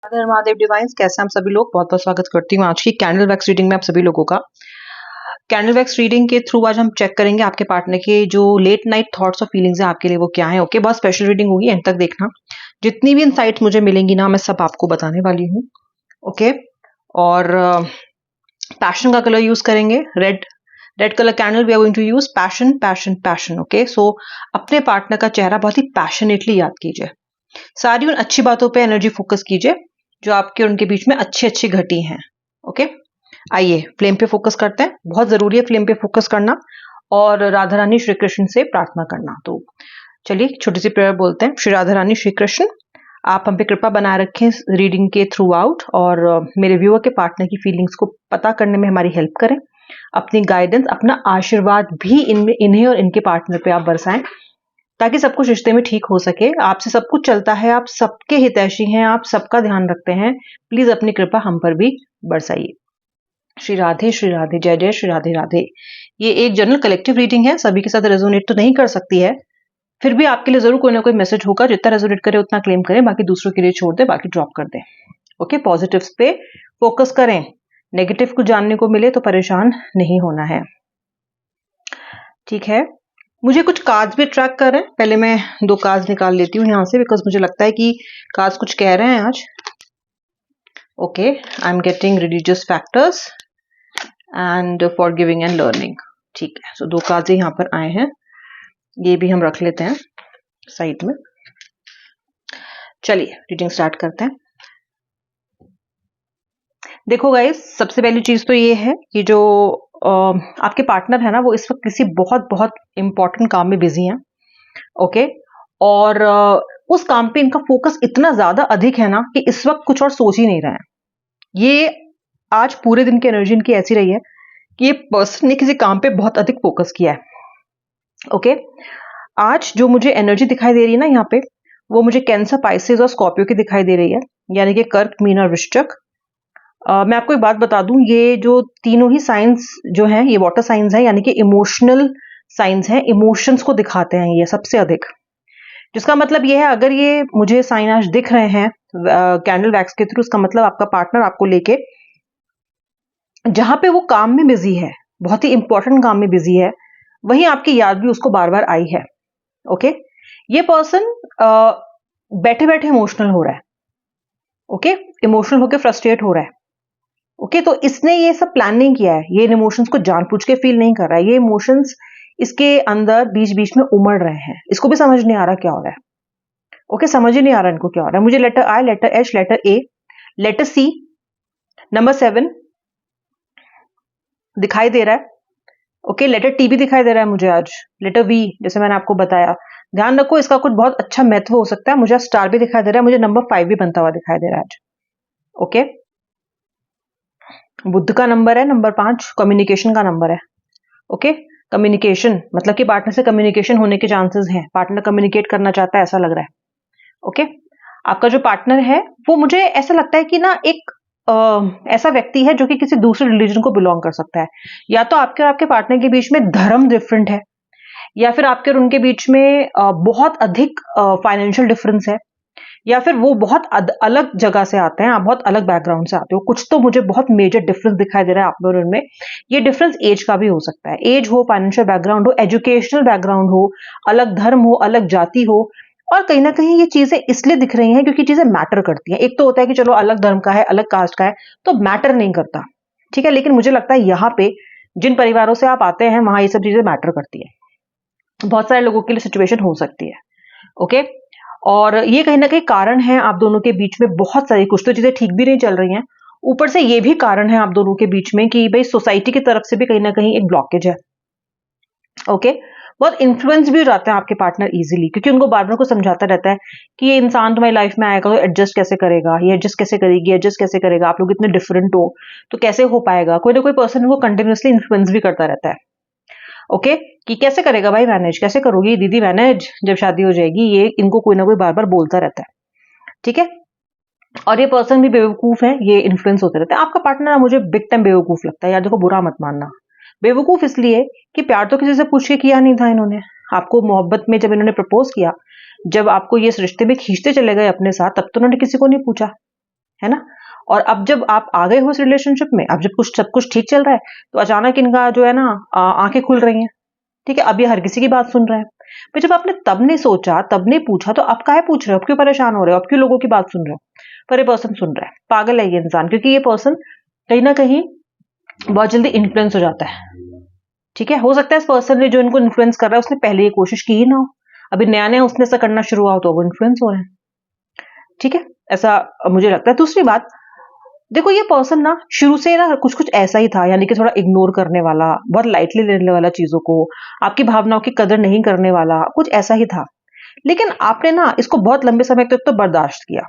अगर महादेव डिवाइन्स कैसे हम सभी लोग बहुत बहुत स्वागत करती हूँ आज की कैंडल वैक्स रीडिंग में आप सभी लोगों का। कैंडल वैक्स रीडिंग के थ्रू आज हम चेक करेंगे आपके पार्टनर के जो लेट नाइट थॉट्स और फीलिंग्स हैं आपके लिए वो क्या है। ओके, बहुत स्पेशल रीडिंग होगी, एंड तक देखना। जितनी भी इनसाइट्स मुझे मिलेंगी ना, मैं सब आपको बताने वाली हूँ। ओके, और पैशन का कलर यूज करेंगे, red colour candle we are going to use passion passion passion. Okay, so अपने पार्टनर का चेहरा बहुत ही पैशनेटली याद कीजिए। सारी उन अच्छी बातों पे एनर्जी फोकस कीजिए जो आपके और उनके बीच में अच्छी अच्छी घटी हैं। ओके, आइए फ्लेम पे फोकस करते हैं। बहुत जरूरी है फ्लेम पे फोकस करना और राधा रानी श्री कृष्ण से प्रार्थना करना। तो चलिए छोटी सी प्रेयर बोलते हैं। श्री राधा रानी श्री कृष्ण, आप हम पे कृपा बनाए रखें रीडिंग के थ्रू आउट, और मेरे व्यूअर के पार्टनर की फीलिंग्स को पता करने में हमारी हेल्प करें। अपनी गाइडेंस, अपना आशीर्वाद भी इन्हें और इनके पार्टनर पे आप बरसाएं, ताकि सब कुछ रिश्ते में ठीक हो सके। आपसे सब कुछ चलता है, आप सबके हितैषी हैं, आप सबका ध्यान रखते हैं। प्लीज अपनी कृपा हम पर भी बरसाइए। श्री राधे जय जय श्री राधे राधे। ये एक जनरल कलेक्टिव रीडिंग है, सभी के साथ रेजोनेट तो नहीं कर सकती है, फिर भी आपके लिए जरूर कोई ना कोई मैसेज होगा। जितना रेजोनेट करे उतना क्लेम करें, बाकी दूसरों के लिए छोड़ दे, बाकी ड्रॉप कर दे। ओके, पॉजिटिव्स पे फोकस करें। नेगेटिव को जानने को मिले तो परेशान नहीं होना है, ठीक है। मुझे कुछ कार्ड्स भी ट्रैक कर रहे हैं। पहले मैं 2 कार्ड्स निकाल लेती हूँ यहाँ से, बिकॉज मुझे लगता है कि कार्ड्स कुछ कह रहे हैं आज। Okay, I am getting religious factors and forgiving and learning. ठीक है, सो 2 कार्ड्स यहाँ पर आए हैं, ये भी हम रख लेते हैं साइड में। चलिए रीडिंग स्टार्ट करते हैं। देखो गाइस, सबसे पहली चीज तो ये है कि जो आपके पार्टनर है ना, वो इस वक्त किसी बहुत बहुत इंपॉर्टेंट काम में बिजी हैं। ओके, और उस काम पे इनका फोकस इतना ज्यादा अधिक है ना कि इस वक्त कुछ और सोच ही नहीं रहे हैं। ये आज पूरे दिन की एनर्जी इनकी ऐसी रही है कि ये पर्सन ने किसी काम पे बहुत अधिक फोकस किया है। ओके, आज जो मुझे एनर्जी दिखाई दे रही है ना यहाँ पे, वो मुझे कैंसर, पाइसेस और स्कॉर्पियो की दिखाई दे रही है, यानी कि कर्क, मीन और वृश्चिक। मैं आपको एक बात बता दूं, ये जो तीनों ही साइंस जो हैं, ये वाटर साइंस हैं, यानी कि इमोशनल साइंस हैं। इमोशंस को दिखाते हैं ये सबसे अधिक, जिसका मतलब ये है, अगर ये मुझे साइन आज दिख रहे हैं कैंडल वैक्स के थ्रू, उसका मतलब आपका पार्टनर आपको लेके जहां पे वो काम में बिजी है, बहुत ही इंपॉर्टेंट काम में बिजी है, वहीं आपकी याद भी उसको बार बार आई है। ओके, ये पर्सन बैठे बैठे इमोशनल हो रहा है। ओके, इमोशनल होकर फ्रस्ट्रेट हो रहा है। ओके, तो इसने ये सब प्लान नहीं किया है, ये इमोशंस को जानबूझ के फील नहीं कर रहा है। ये इमोशंस इसके अंदर बीच बीच में उमड़ रहे हैं, इसको भी समझ नहीं आ रहा क्या हो रहा है। ओके, समझ ही नहीं आ रहा इनको क्या हो रहा है। मुझे letter I, letter H, letter A, letter C, number 7 दिखाई दे रहा है। ओके, लेटर टी भी दिखाई दे रहा है मुझे आज, लेटर वी, जैसे मैंने आपको बताया। ध्यान रखो, इसका कुछ बहुत अच्छा महत्व हो सकता है। मुझे स्टार भी दिखाई दे रहा है, मुझे नंबर 5 भी बनता हुआ दिखाई दे रहा है आज। ओके, बुद्ध का नंबर है नंबर 5, कम्युनिकेशन का नंबर है। ओके, कम्युनिकेशन मतलब कि पार्टनर से कम्युनिकेशन होने के चांसेस हैं, पार्टनर कम्युनिकेट करना चाहता है, ऐसा लग रहा है। ओके, आपका जो पार्टनर है वो, मुझे ऐसा लगता है कि ना, एक ऐसा व्यक्ति है जो कि किसी दूसरे रिलीजन को बिलोंग कर सकता है। या तो आपके और आपके पार्टनर के बीच में धर्म डिफरेंट है, या फिर आपके और उनके बीच में बहुत अधिक फाइनेंशियल डिफरेंस है, या फिर वो बहुत अलग जगह से आते हैं, आप बहुत अलग बैकग्राउंड से आते हो। कुछ तो मुझे बहुत मेजर डिफरेंस दिखाई दे रहा है आप में और उनमें। ये डिफरेंस एज का भी हो सकता है, एज हो, फाइनेंशियल बैकग्राउंड हो, एजुकेशनल बैकग्राउंड हो, अलग धर्म हो, अलग जाति हो। और कहीं ना कहीं ये चीजें इसलिए दिख रही हैं क्योंकि चीजें मैटर करती हैं। एक तो होता है कि चलो अलग धर्म का है, अलग कास्ट का है, तो मैटर नहीं करता, ठीक है। लेकिन मुझे लगता है यहाँ पे जिन परिवारों से आप आते हैं, वहां ये सब चीजें मैटर करती है। बहुत सारे लोगों के लिए सिचुएशन हो सकती है। ओके, और ये कहीं ना कहीं कारण है आप दोनों के बीच में। बहुत सारी, कुछ तो चीजें ठीक भी नहीं चल रही हैं, ऊपर से ये भी कारण है आप दोनों के बीच में कि भाई सोसाइटी की तरफ से भी कहीं ना कहीं एक ब्लॉकेज है। ओके, बहुत इन्फ्लुएंस भी हो जाते हैं आपके पार्टनर इजीली, क्योंकि उनको बार बार को समझाता रहता है कि ये इंसान तुम्हारी लाइफ में आएगा तो एडजस्ट कैसे करेगा, ये एडजस्ट कैसे करेगी, एडजस्ट कैसे करेगा, आप लोग इतने डिफरेंट हो तो कैसे हो पाएगा। कोई ना कोई पर्सन को कंटिन्यूअसली इन्फ्लुएंस भी करता रहता है। ओके, कि कैसे करेगा भाई मैनेज, कैसे करोगी दीदी मैनेज जब शादी हो जाएगी, ये इनको कोई ना कोई बार बार बोलता रहता है, ठीक है। और ये पर्सन भी बेवकूफ है, ये इन्फ्लुएंस होते रहते हैं। आपका पार्टनर मुझे बिग टाइम बेवकूफ लगता है, यार देखो बुरा मत मानना। बेवकूफ इसलिए कि प्यार तो किसी से पूछ के किया नहीं था इन्होंने। आपको मोहब्बत में जब इन्होंने प्रपोज किया, जब आपको ये इस रिश्ते में खींचते चले गए अपने साथ, तब तो उन्होंने किसी को नहीं पूछा। है ना? और अब जब आप आ गए हो इस रिलेशनशिप में, अब जब कुछ सब कुछ ठीक चल रहा है, तो अचानक इनका जो है ना आंखें खुल रही हैं। ठीक है, अब ये हर किसी की बात सुन रहा है। पर जब आपने तब नहीं सोचा, तब नहीं पूछा, तो आप काहे पूछ रहे हो? आप क्यों परेशान हो रहे हो? आप क्यों लोगों की बात सुन रहे हो? पर ये पर्सन सुन रहा है। पागल है ये इंसान, क्योंकि ये पर्सन कहीं ना कहीं बहुत जल्दी इन्फ्लुएंस हो जाता है। ठीक है, हो सकता है इस पर्सन ने जो इनको इन्फ्लुएंस कर रहा है उसने पहले ये कोशिश की ही ना हो, अभी नया नया उसने ऐसा करना शुरू हुआ हो तो वो इन्फ्लुएंस हो रहे हैं। ठीक है, ऐसा मुझे लगता है। दूसरी बात, देखो ये पर्सन ना शुरू से ना कुछ कुछ ऐसा ही था, यानी कि थोड़ा इग्नोर करने वाला, बहुत लाइटली लेने वाला चीजों को, आपकी भावनाओं की कदर नहीं करने वाला, कुछ ऐसा ही था। लेकिन आपने ना इसको बहुत लंबे समय तक तो बर्दाश्त किया।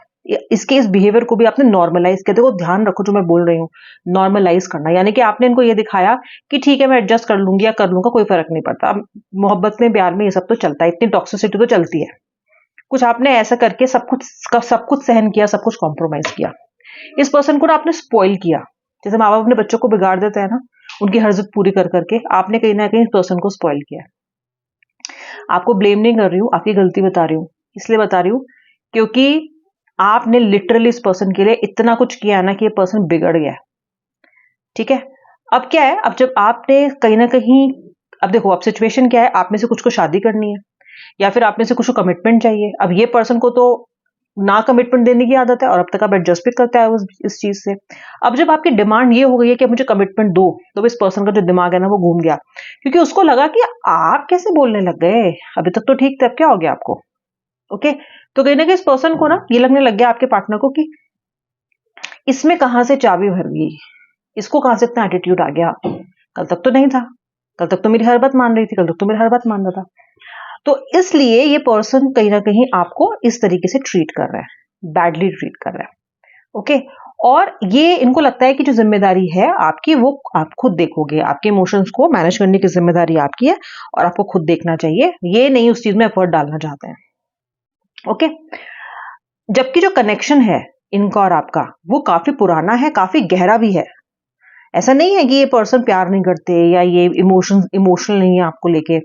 इसके इस बिहेवियर को भी आपने नॉर्मलाइज किया। देखो ध्यान रखो जो मैं बोल रही हूँ, नॉर्मलाइज करना, यानी कि आपने इनको ये दिखाया कि ठीक है मैं एडजस्ट कर लूंगी या कर लूंगा, कोई फर्क नहीं पड़ता। मोहब्बत में, प्यार में ये सब तो चलता है, इतनी टॉक्सिसिटी तो चलती है। कुछ आपने ऐसा करके सब कुछ सहन किया, सब कुछ कॉम्प्रोमाइज किया। इस पर्सन को ना आपने स्पॉइल किया। जैसे माँ बाप अपने बच्चों को बिगाड़ देते हैं ना, उनकी हर जिद पूरी कर करके, आपने कहीं ना कहीं इस पर्सन को स्पॉइल किया। आपको ब्लेम नहीं कर रही हूँ, आपकी गलती बता रही हूँ। इसलिए बता रही हूँ क्योंकि आपने लिटरली इस पर्सन के लिए इतना कुछ किया है ना कि ये पर्सन बिगड़ गया है। ठीक है, अब क्या है, अब जब आपने कहीं ना कहीं, अब देखो अब सिचुएशन क्या है, आप में से कुछ को शादी करनी है या फिर आप में से कुछ को कमिटमेंट चाहिए। अब ये पर्सन को तो ना कमिटमेंट देने की आदत है और अब तक आप एडजस्ट भी करते आए हो इस चीज से। अब जब आपकी डिमांड ये हो गई है कि मुझे कमिटमेंट दो, तो इस पर्सन का जो दिमाग है ना वो घूम गया, क्योंकि उसको लगा कि आप कैसे बोलने लग गए, अभी तक तो ठीक थे, अब क्या हो गया आपको? ओके, तो कहीं ना कहीं इस पर्सन को ना ये लगने लग गया आपके पार्टनर को कि इसमें कहां से चाबी भर गई, इसको कहां से इतना एटीट्यूड आ गया, कल तक तो नहीं था, कल तक तो मेरी हर बात मान रही थी, कल तक तो मेरी हर बात मान रहा था। तो इसलिए ये पर्सन कहीं ना कहीं आपको इस तरीके से ट्रीट कर रहा है, बैडली ट्रीट कर रहा है। ओके, और ये इनको लगता है कि जो जिम्मेदारी है आपकी वो आप खुद देखोगे, आपके इमोशंस को मैनेज करने की जिम्मेदारी आपकी है और आपको खुद देखना चाहिए, ये नहीं उस चीज में एफर्ट डालना चाहते हैं। ओके, जबकि जो कनेक्शन है इनका और आपका वो काफी पुराना है, काफी गहरा भी है। ऐसा नहीं है कि ये पर्सन प्यार नहीं करते या ये इमोशनल नहीं है आपको लेके,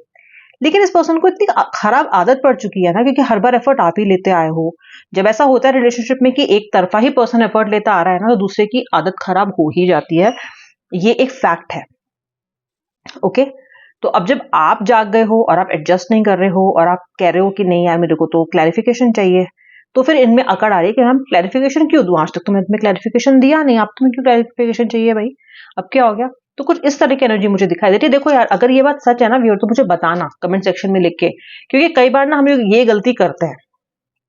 लेकिन इस पर्सन को इतनी खराब आदत पड़ चुकी है ना, क्योंकि हर बार एफर्ट आप ही लेते आए हो। जब ऐसा होता है रिलेशनशिप में कि एक तरफा ही पर्सन एफर्ट लेता आ रहा है ना, तो दूसरे की आदत खराब हो ही जाती है, ये एक फैक्ट है। ओके, तो अब जब आप जाग गए हो और आप एडजस्ट नहीं कर रहे हो और आप कह रहे हो कि नहीं यार मेरे को तो क्लैरिफिकेशन चाहिए, तो फिर इनमें अकड़ आ रही है कि हम क्लैरिफिकेशन क्यों दूं, आज तक तो मैं तुम्हें क्लैरिफिकेशन दिया नहीं, आप तुम्हें क्यों क्लैरिफिकेशन चाहिए भाई, अब क्या हो गया? तो कुछ इस तरह की एनर्जी मुझे दिखाई देती है। देखो यार, अगर ये बात सच है ना व्यूअर, तो मुझे बताना कमेंट सेक्शन में लिख के, क्योंकि कई बार ना हम ये गलती करते हैं,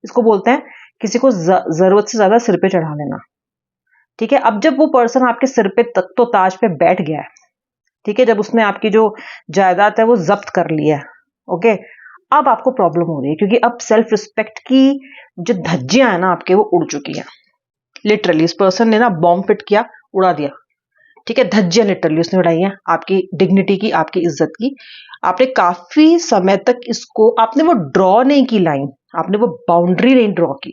इसको बोलते हैं किसी को जरूरत से ज्यादा सिर पे चढ़ा लेना। ठीक है, अब जब वो पर्सन आपके सिर पे तक तो ताज पे बैठ गया है, ठीक है, जब उसने आपकी जो जायदाद है वो जब्त कर लिया है, ओके, अब आपको प्रॉब्लम हो रही है, क्योंकि अब सेल्फ रिस्पेक्ट की जो धज्जियां है ना आपके, वो उड़ चुकी हैं। लिटरली इस पर्सन ने ना बॉम्ब फिट किया, उड़ा दिया। ठीक है, धज्जियां लिटरली उसने उड़ाई हैं आपकी डिग्निटी की, आपकी इज्जत की। आपने काफी समय तक इसको, आपने वो ड्रॉ नहीं की लाइन, आपने वो बाउंड्री नहीं ड्रॉ की।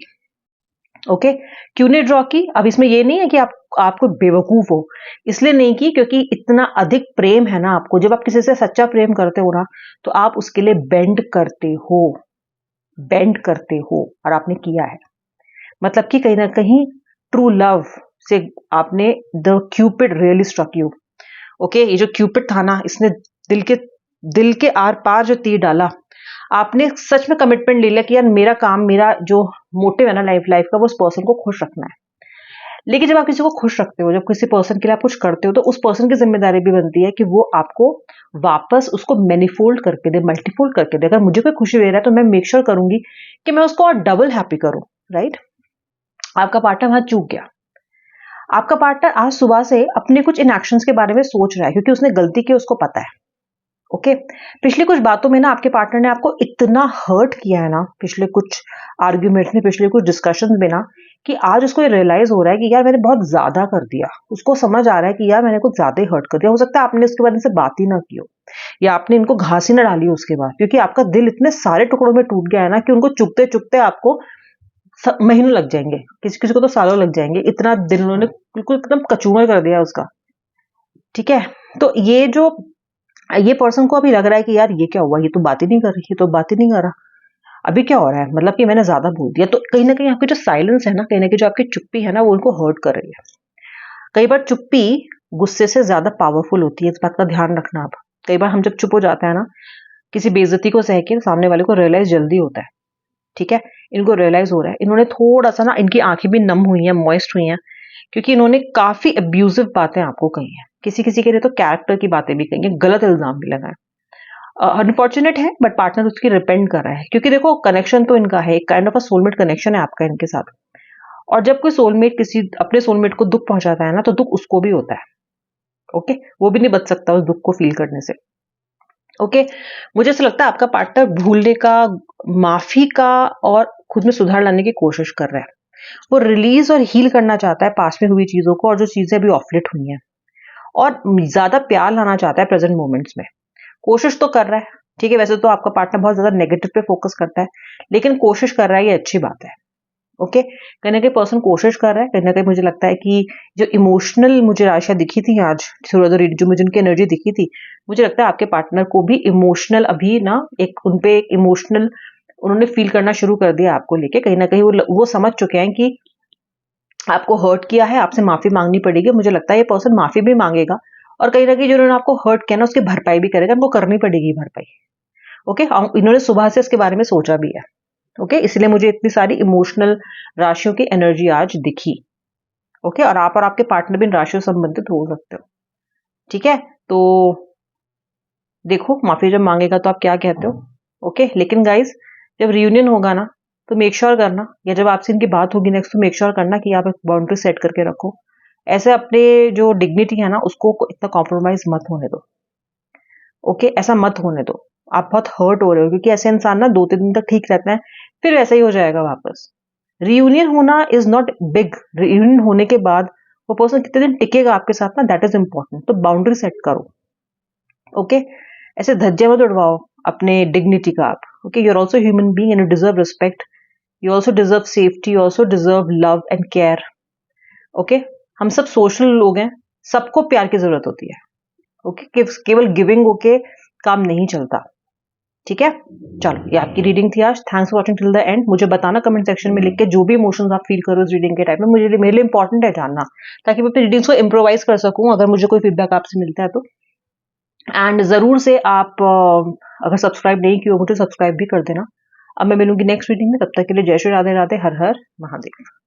ओके, क्यों नहीं ड्रॉ की? अब इसमें ये नहीं है कि आपको बेवकूफ हो, इसलिए नहीं की क्योंकि इतना अधिक प्रेम है ना आपको। जब आप किसी से सच्चा प्रेम करते हो ना, तो आप उसके लिए बेंड करते हो, बेंड करते हो, और आपने किया है। मतलब कि कहीं ना कहीं ट्रू लव से आपने, the cupid really struck you. Okay, ये जो क्यूपिड था ना, इसने दिल के आर पार जो तीर डाला, आपने सच में कमिटमेंट ले लिया कि यार मेरा काम, मेरा जो मोटिव है ना लाइफ का, वो उस पर्सन को खुश रखना है। लेकिन जब आप किसी को खुश रखते हो, जब किसी पर्सन के लिए आप कुछ करते हो, तो उस पर्सन की जिम्मेदारी भी बनती है कि वो आपको वापस उसको मैनिफोल्ड करके दे, मल्टीफोल्ड करके दे। अगर मुझे कोई खुशी दे रहा है तो मैं मेक श्योर करूंगी कि मैं उसको और डबल हैप्पी करूं। राइट, आपका पार्टनर वहां चूक गया। आपका पार्टनर आज सुबह से अपने कुछ इनएक्शंस के बारे में सोच रहा है, क्योंकि उसने गलती की, उसको पता है। ओके, पिछली कुछ बातों में ना आपके पार्टनर ने आपको इतना हर्ट किया है ना, पिछले कुछ आर्ग्यूमेंट्स में, पिछले कुछ डिस्कशन में ना, कि आज उसको ये रियलाइज हो रहा है कि यार मैंने बहुत ज्यादा कर दिया। उसको समझ आ रहा है कि यार मैंने कुछ ज्यादा ही हर्ट कर दिया। हो सकता है आपने उसके बारे में बात ही ना की हो, या आपने इनको घास ही ना डाली हो उसके बाद, क्योंकि आपका दिल इतने सारे टुकड़ों में टूट गया है ना कि उनको चुपते चुपते आपको महीनों लग जाएंगे, किसी किसी को तो सालों लग जाएंगे, इतना दिल उन्होंने बिल्कुल एकदम कचूमर कर दिया उसका। ठीक है, तो ये पर्सन को अभी लग रहा है कि यार ये क्या हुआ, ये तो बात ही नहीं कर रही, ये तो बात ही नहीं कर रहा। अभी क्या हो रहा है, मतलब कि मैंने ज्यादा बोल दिया, तो कहीं ना कहीं आपकी जो साइलेंस है ना, कहीं ना कहीं जो आपकी चुप्पी है ना, वो उनको हर्ट कर रही है। कई बार चुप्पी गुस्से से ज्यादा पावरफुल होती है, इस बात का ध्यान रखना आप। कई बार हम जब चुप हो जाते हैं ना, किसी बेइज्जती को सह के, सामने वाले को रियलाइज जल्दी होता है। ठीक है, इनको रियलाइज हो रहा है, इन्होंने थोड़ा सा ना, इनकी आंखें भी नम हुई हैं, मॉइस्ट हुई हैं, क्योंकि इन्होंने काफी अब्यूजिव बातें आपको कही हैं। किसी किसी के लिए तो कैरेक्टर की बातें भी कही हैं, गलत इल्जाम भी लगाए। अनफॉर्चुनेट है, बट पार्टनर उसकी रिपेंड कर रहा है, क्योंकि देखो कनेक्शन तो इनका है, एक kind of a soulmate connection है आपका इनके साथ। और जब कोई सोलमेट किसी अपने सोलमेट को दुख पहुंचाता है ना, तो दुख उसको भी होता है। ओके, वो भी नहीं बच सकता उस दुख को फील करने से। ओके, मुझे ऐसा लगता है आपका पार्टनर भूलने का, माफी का और खुद में सुधार लाने की कोशिश कर रहा है। वो रिलीज और हील करना चाहता है पास्ट में हुई चीजों को, और जो चीजें अभी ऑफलेट हुई हैं, और ज्यादा प्यार लाना चाहता है प्रेजेंट मोमेंट्स में। कोशिश तो कर रहा है। ठीक है, वैसे तो आपका पार्टनर बहुत ज्यादा नेगेटिव पे फोकस करता है, लेकिन कोशिश कर रहा है, ये अच्छी बात है। ओके, कहीं ना कहीं पर्सन कोशिश कर रहा है, कहीं ना कहीं मुझे लगता है कि जो इमोशनल मुझे राशियां दिखी थी आज, जो मुझे उनकी एनर्जी दिखी थी, मुझे लगता है आपके पार्टनर को भी इमोशनल अभी ना, एक उनपे एक इमोशनल उन्होंने फील करना शुरू कर दिया आपको लेके। कहीं ना कहीं वो समझ चुके हैं कि आपको हर्ट किया है, आपसे माफी मांगनी पड़ेगी। मुझे लगता है ये पर्सन माफी भी मांगेगा, और कहीं ना कहीं जो उन्होंने आपको हर्ट किया ना, उसकी भरपाई भी करेगा, उनको करनी पड़ेगी भरपाई। ओके, इन्होंने सुबह से इसके बारे में सोचा भी है। ओके, इसलिए मुझे इतनी सारी इमोशनल राशियों की एनर्जी आज दिखी। ओके, और आपके पार्टनर भी इन राशियों से संबंधित हो सकते हो। ठीक है, तो देखो माफी जब मांगेगा तो आप क्या कहते हो। ओके, लेकिन गाइस, जब रियूनियन होगा ना, तो मेक श्योर करना, या जब आपसे इनकी बात होगी नेक्स्ट, तो मेक श्योर करना कि आप एक बाउंड्री सेट करके रखो। ऐसे अपने जो डिग्निटी है ना, उसको इतना कॉम्प्रोमाइज मत होने दो। ओके, ऐसा मत होने दो। आप बहुत हर्ट हो रहे हो, क्योंकि ऐसे इंसान ना 2-3 दिन तक ठीक रहता है, फिर वैसा ही हो जाएगा वापस। रियूनियन होना इज नॉट बिग। रियूनियन होने के बाद वो पर्सन कितने दिन टिकेगा आपके साथ ना, दैट इज इंपॉर्टेंट। तो बाउंड्री सेट करो। ओके, ऐसे धज्जे मत उड़वाओ अपने डिग्निटी का आप। Okay, you are also human being and you deserve respect, you also deserve safety, you also deserve love and care. Okay, हम सब सोशल लोग हैं, सबको प्यार की जरूरत होती है। ओके, केवल गिविंग होके काम नहीं चलता। ठीक है, चलो ये आपकी रीडिंग थी आज। Thanks for watching till the end. मुझे बताना कमेंट सेक्शन में लिख के जो भी इमोशंस आप फील करो इस रीडिंग के टाइम में, मुझे मेरे लिए इंपॉर्टेंट है जानना, ताकि मैं अपनी रीडिंग्स को इम्प्रोवाइज कर सकूं अगर मुझे कोई फीडबैक आपसे मिलता है तो। एंड जरूर से आप अगर सब्सक्राइब नहीं किया मुझे सब्सक्राइब भी कर देना। अब मैं मिलूंगी नेक्स्ट रीडिंग में, तब तक के लिए जय श्री राधे राधे, हर हर महादेव।